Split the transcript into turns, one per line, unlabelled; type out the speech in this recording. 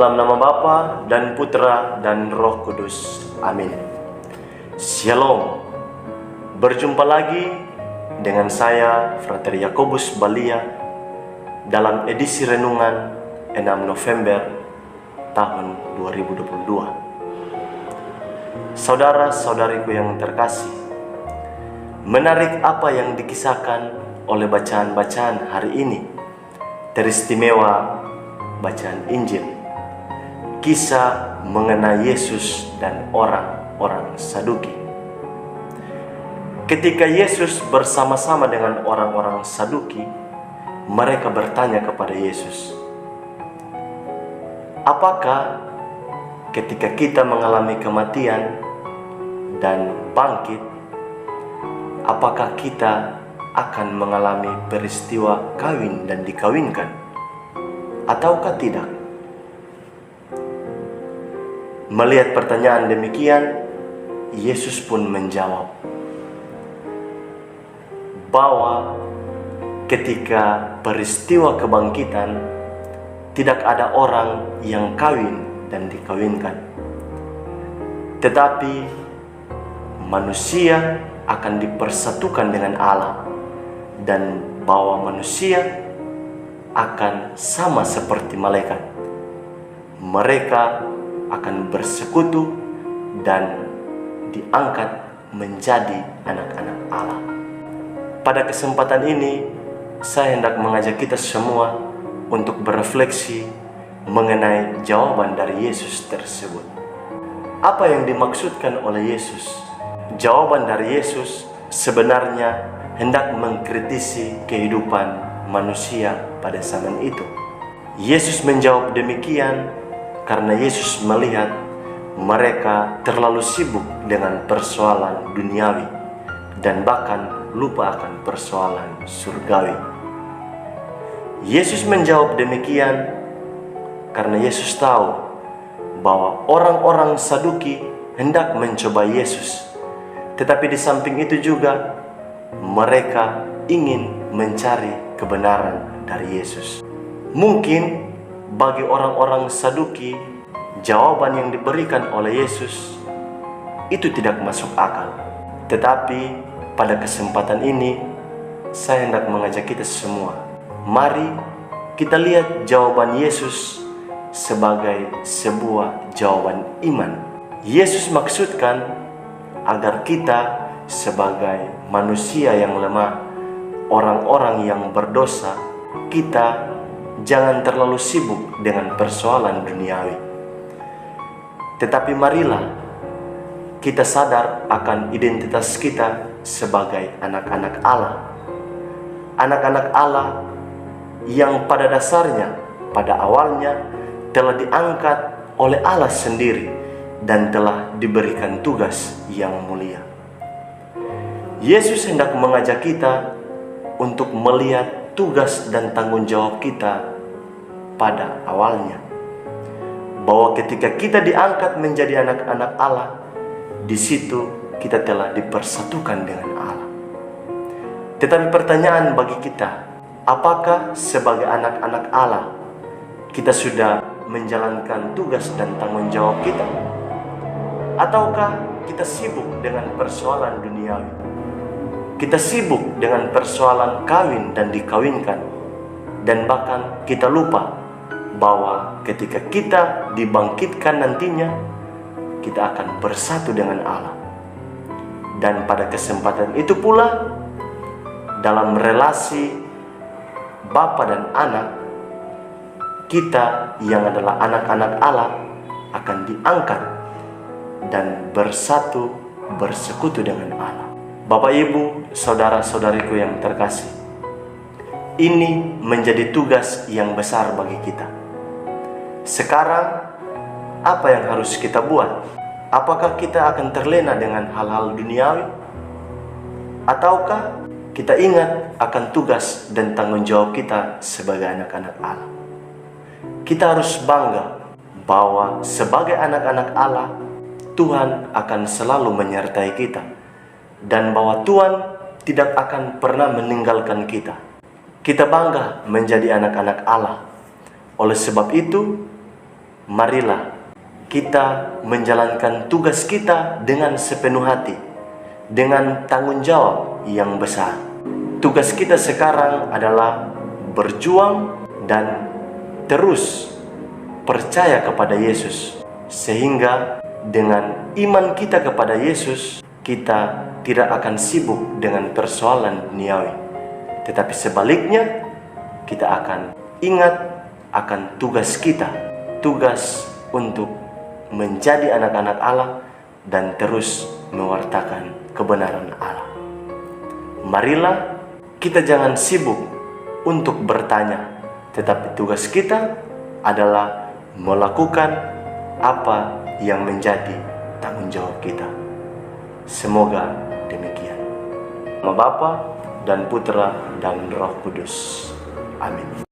Dalam nama Bapa dan Putra dan Roh Kudus. Amin. Shalom. Berjumpa lagi dengan saya, Frater Yakobus Balia, dalam edisi renungan 6 November tahun 2022. Saudara-saudariku yang terkasih, menarik apa yang dikisahkan oleh bacaan-bacaan hari ini, teristimewa bacaan Injil. Kisah mengenai Yesus dan orang-orang Saduki. Ketika Yesus bersama-sama dengan orang-orang Saduki, mereka bertanya kepada Yesus, "Apakah ketika kita mengalami kematian dan bangkit, apakah kita akan mengalami peristiwa kawin dan dikawinkan, ataukah tidak?" Melihat pertanyaan demikian, Yesus pun menjawab bahwa ketika peristiwa kebangkitan, tidak ada orang yang kawin dan dikawinkan, tetapi manusia akan dipersatukan dengan Allah, dan bahwa manusia akan sama seperti malaikat. Mereka akan bersekutu dan diangkat menjadi anak-anak Allah. Pada kesempatan ini, saya hendak mengajak kita semua untuk berefleksi mengenai jawaban dari Yesus tersebut. Apa yang dimaksudkan oleh Yesus? Jawaban dari Yesus sebenarnya hendak mengkritisi kehidupan manusia pada zaman itu. Yesus menjawab demikian karena Yesus melihat mereka terlalu sibuk dengan persoalan duniawi dan bahkan lupa akan persoalan surgawi. Yesus menjawab demikian karena Yesus tahu bahwa orang-orang Saduki hendak mencoba Yesus, tetapi di samping itu juga mereka ingin mencari kebenaran dari Yesus. Mungkin bagi orang-orang Saduki, jawaban yang diberikan oleh Yesus itu tidak masuk akal. Tetapi pada kesempatan ini, saya hendak mengajak kita semua, mari kita lihat jawaban Yesus sebagai sebuah jawaban iman. Yesus maksudkan agar kita sebagai manusia yang lemah, orang-orang yang berdosa, kita jangan terlalu sibuk dengan persoalan duniawi. Tetapi marilah kita sadar akan identitas kita sebagai anak-anak Allah. Anak-anak Allah yang pada dasarnya, pada awalnya telah diangkat oleh Allah sendiri dan telah diberikan tugas yang mulia. Yesus hendak mengajak kita untuk melihat tugas dan tanggung jawab kita pada awalnya, bahwa ketika kita diangkat menjadi anak-anak Allah, di situ kita telah dipersatukan dengan Allah. Tetapi pertanyaan bagi kita, apakah sebagai anak-anak Allah kita sudah menjalankan tugas dan tanggung jawab kita? Ataukah kita sibuk dengan persoalan duniawi? Kita sibuk dengan persoalan kawin dan dikawinkan, dan bahkan kita lupa bahwa ketika kita dibangkitkan nantinya, kita akan bersatu dengan Allah. Dan pada kesempatan itu pula, dalam relasi Bapa dan anak, kita yang adalah anak-anak Allah akan diangkat dan bersekutu dengan Allah. Bapak, Ibu, saudara-saudariku yang terkasih, ini menjadi tugas yang besar bagi kita. Sekarang, apa yang harus kita buat? Apakah kita akan terlena dengan hal-hal duniawi? Ataukah kita ingat akan tugas dan tanggung jawab kita sebagai anak-anak Allah? Kita harus bangga bahwa sebagai anak-anak Allah, Tuhan akan selalu menyertai kita, dan bahwa Tuhan tidak akan pernah meninggalkan kita. Kita bangga menjadi anak-anak Allah. Oleh sebab itu, marilah kita menjalankan tugas kita dengan sepenuh hati, dengan tanggung jawab yang besar. Tugas kita sekarang adalah berjuang dan terus percaya kepada Yesus, sehingga dengan iman kita kepada Yesus, kita tidak akan sibuk dengan persoalan duniawi, tetapi sebaliknya kita akan ingat akan tugas kita, tugas untuk menjadi anak-anak Allah dan terus mewartakan kebenaran Allah. Marilah kita jangan sibuk untuk bertanya, tetapi tugas kita adalah melakukan apa yang menjadi tanggung jawab kita. Semoga demikian. Nama Bapa dan Putra dan Roh Kudus. Amin.